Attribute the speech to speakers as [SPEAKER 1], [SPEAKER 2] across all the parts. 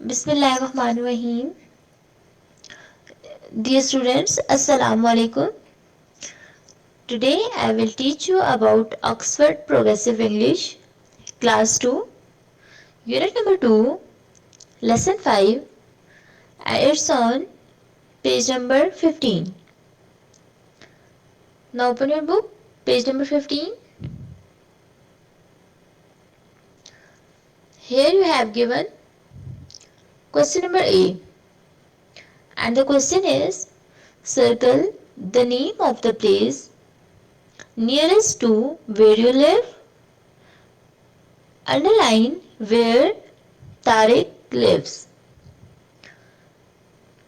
[SPEAKER 1] Bismillahirrahmanirrahim. Dear students, Assalamu alaikum. Today I will teach you about Oxford Progressive English, Class 2, Unit number 2, Lesson 5, and it's on page number 15. Now open your book, page number 15. Here you have given question number A, and the question is circle the name of the place nearest to where you live. Underline where Tariq lives.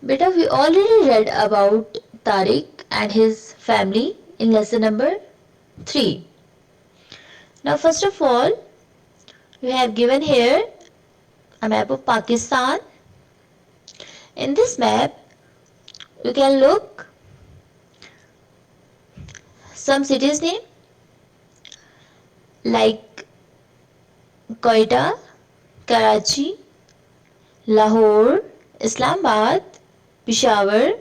[SPEAKER 1] Beta, we already read about Tariq and his family in lesson number 3. Now first of all, we have given here a map of Pakistan. In this map, you can look some cities name like Quetta, Karachi, Lahore, Islamabad, Peshawar,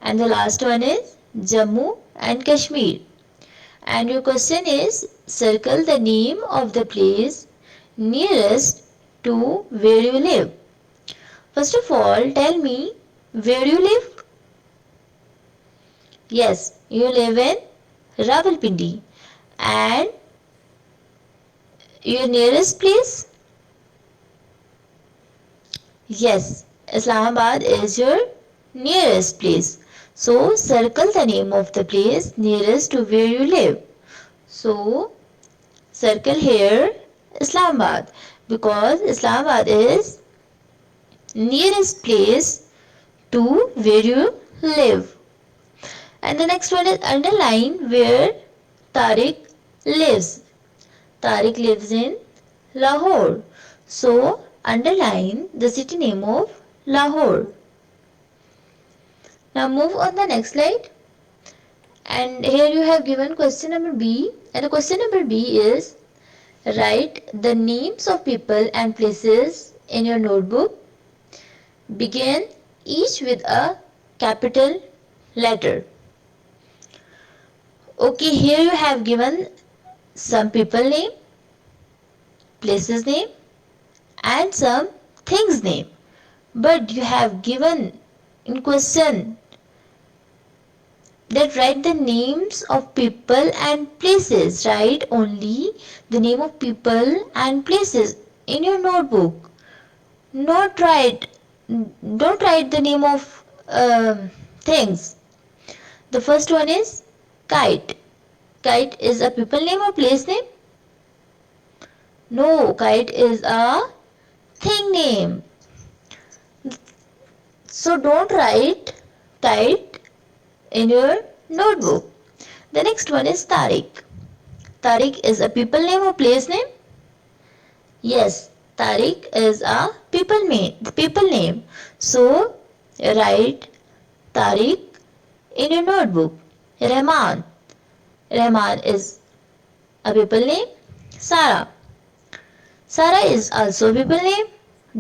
[SPEAKER 1] and the last one is Jammu and Kashmir. And your question is circle the name of the place nearest to where you live. First of all, tell me where you live. Yes, you live in Rawalpindi. And your nearest place? Yes, Islamabad is your nearest place. So circle the name of the place nearest to where you live. So circle here Islamabad because Islamabad is nearest place to where you live. And the next one is underline where Tariq lives. Tariq lives in Lahore. So underline the city name of Lahore. Now move on the next slide. And here you have given question number B. And the question number B is write the names of people and places in your notebook. Begin each with a capital letter. Okay, here you have given some people name, places name, and some things name. But you have given in question that write the names of people and places. Write only the name of people and places in your notebook. Not write, don't write the name of things. The first one is kite. Kite is a people name or place name? No, kite is a thing name. So don't write kite in your notebook. The next one is Tariq. Tariq is a people name or place name? Yes, Tariq is a people name. So write Tariq in your notebook. Rahman. Rahman is a people name. Sarah. Sarah is also a people name.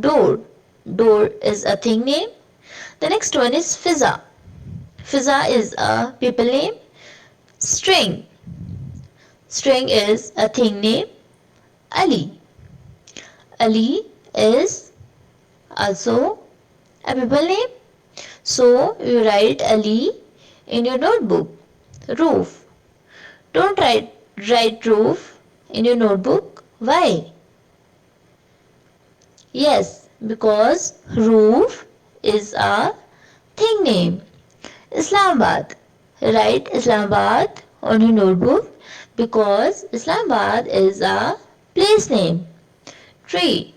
[SPEAKER 1] Door. Door is a thing name. The next one is Fiza. Fiza is a people name. String. String is a thing name. Ali. Ali is also a people name. So you write Ali in your notebook. Roof. Don't write roof in your notebook. Why? Yes, because roof is a thing name. Islamabad. Write Islamabad on your notebook because Islamabad is a place name. Tree.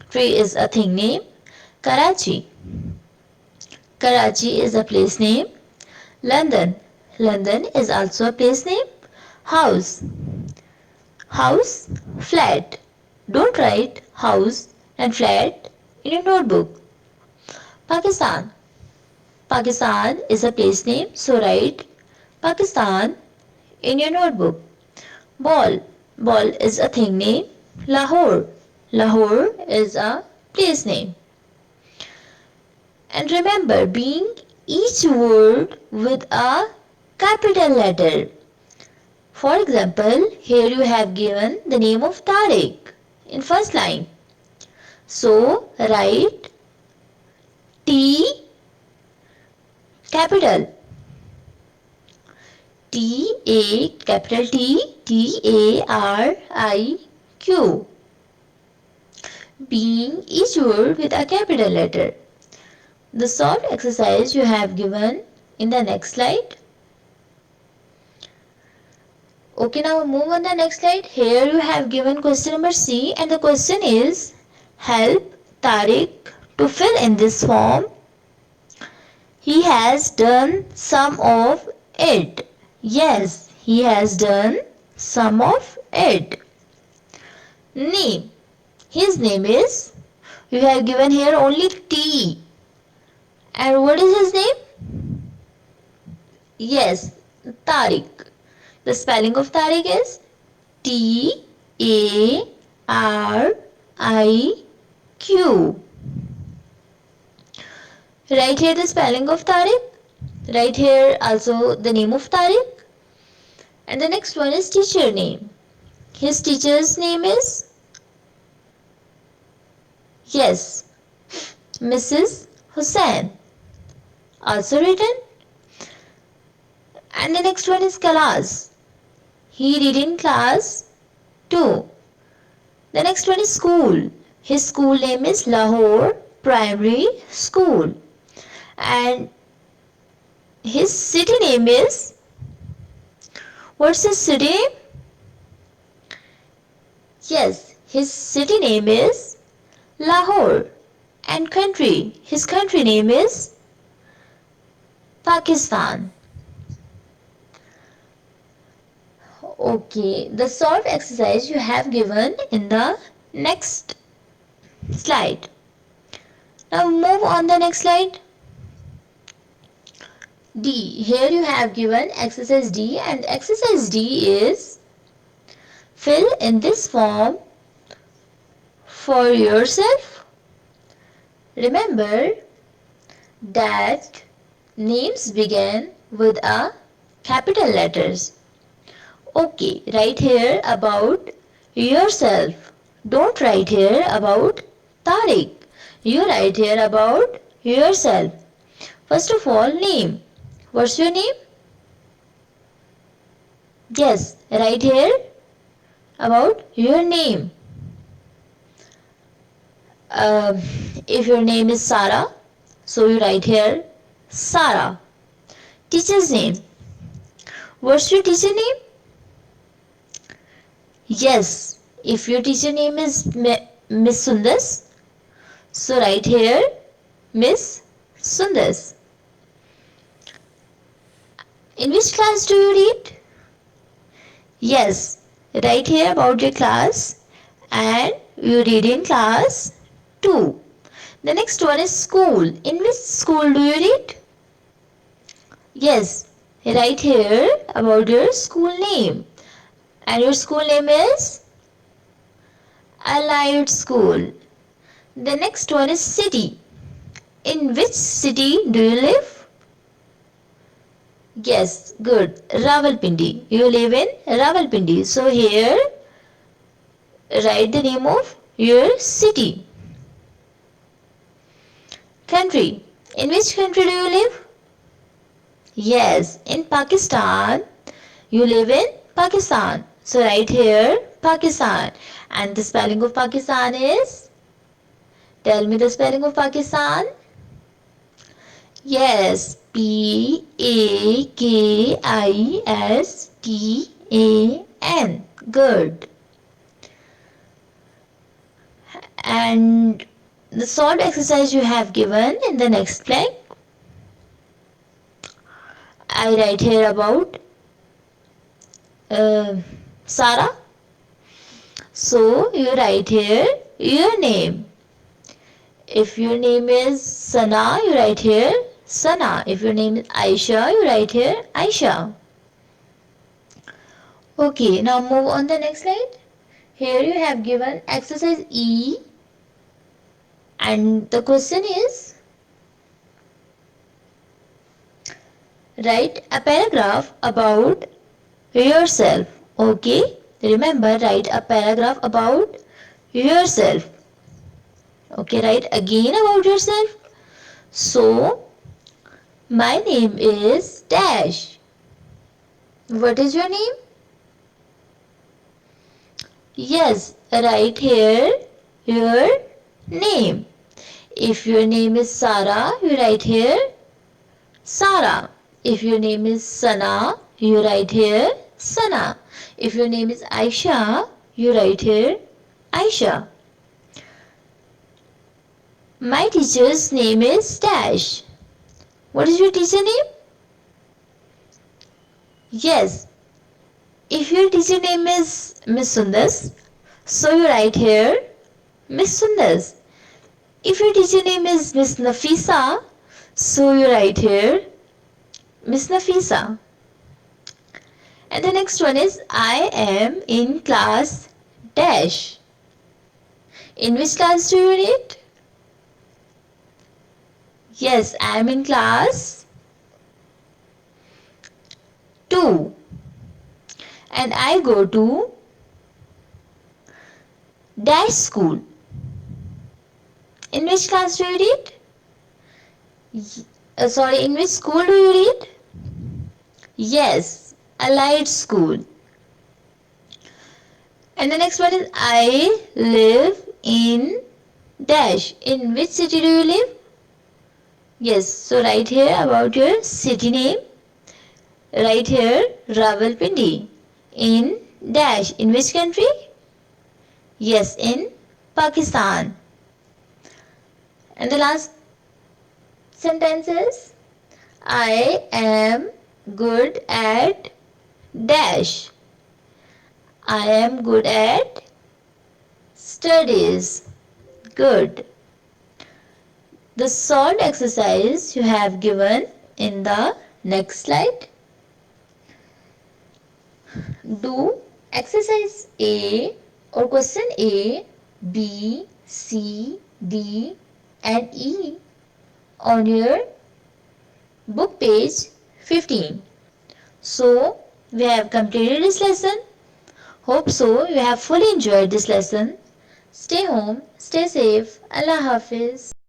[SPEAKER 1] Tree is a thing name. Karachi. Karachi is a place name. London. London is also a place name. House. House, flat. Don't write house and flat in your notebook. Pakistan. Pakistan is a place name, so write Pakistan in your notebook. Ball. Ball is a thing name. Lahore. Lahore is a place name. And remember, being each word with a capital letter. For example, here you have given the name of Tariq in first line. So write T capital T A capital T A R I Q. Being each word with a capital letter. The solved exercise you have given in the next slide. Okay, now move on the next slide. Here you have given question number C, and the question is, help Tariq to fill in this form. He has done some of it. Yes, he has done some of it. Name. His name is, you have given here only T. And what is his name? Yes, Tariq. The spelling of Tariq is T A R I Q. Right here the spelling of Tariq. Right here also the name of Tariq. And the next one is teacher name. His teacher's name is, yes, Mrs. Hussain. Also written. And the next one is class. He read in class 2. The next one is school. His school name is Lahore Primary School. And his city name is, what's his city name? Yes, his city name is Lahore. And country, his country name is Pakistan. Okay, the solved exercise you have given in the next slide. Now move on the next slide. D. Here you have given exercise D, and exercise D is, fill in this form for yourself. Remember that names begin with a capital letters. Okay, write here about yourself. Don't write here about Tariq. You write here about yourself. First of all, name. What's your name? Yes, write here about your name. If your name is Sarah, so you write here Sarah. Teacher's name. What's your teacher name? Yes, if your teacher name is Miss Sundas, so write here Miss Sundas. In which class do you read? Yes, write here about your class, and you read in class 2. The next one is school. In which school do you read? Yes, write here about your school name. And your school name is Allied School. The next one is city. In which city do you live? Yes, good. Rawalpindi. You live in Rawalpindi. So here write the name of your city. Country. In which country do you live? Yes, in Pakistan. You live in Pakistan. So write here Pakistan. And the spelling of Pakistan is? Tell me the spelling of Pakistan. Yes, Pakistan. Good. And the solved exercise you have given in the next blank. I write here about Sarah. So you write here your name. If your name is Sana, you write here Sana. If your name is Aisha, you write here Aisha. Okay, now move on the next slide. Here you have given exercise E. And the question is, write a paragraph about yourself. Okay, remember, write a paragraph about yourself. Okay, write again about yourself. So, my name is Dash. What is your name? Yes, write here your name. If your name is Sarah, you write here Sarah. If your name is Sana, you write here Sana. If your name is Aisha, you write here Aisha. My teacher's name is Dash. What is your teacher name? Yes, if your teacher name is Miss Sundas, so you write here Miss Sundas. If your teacher name is Miss Nafisa, so you write here Miss Nafisa. And the next one is I am in class dash. In which class do you read? Yes, I am in class 2. And I go to dash school. In which class do you read? Sorry, in which school do you read? Yes, allied school. And the next one is I live in dash. In which city do you live? Yes, so write here about your city name. Write here Rawalpindi. In dash. In which country? Yes, in Pakistan. And the last sentence is I am good at dash. I am good at studies. Good. The solved exercise you have given in the next slide. Do exercise A or question A, B, C, D and E on your book page 15. So, we have completed this lesson. Hope so you have fully enjoyed this lesson. Stay home, stay safe. Allah Hafiz.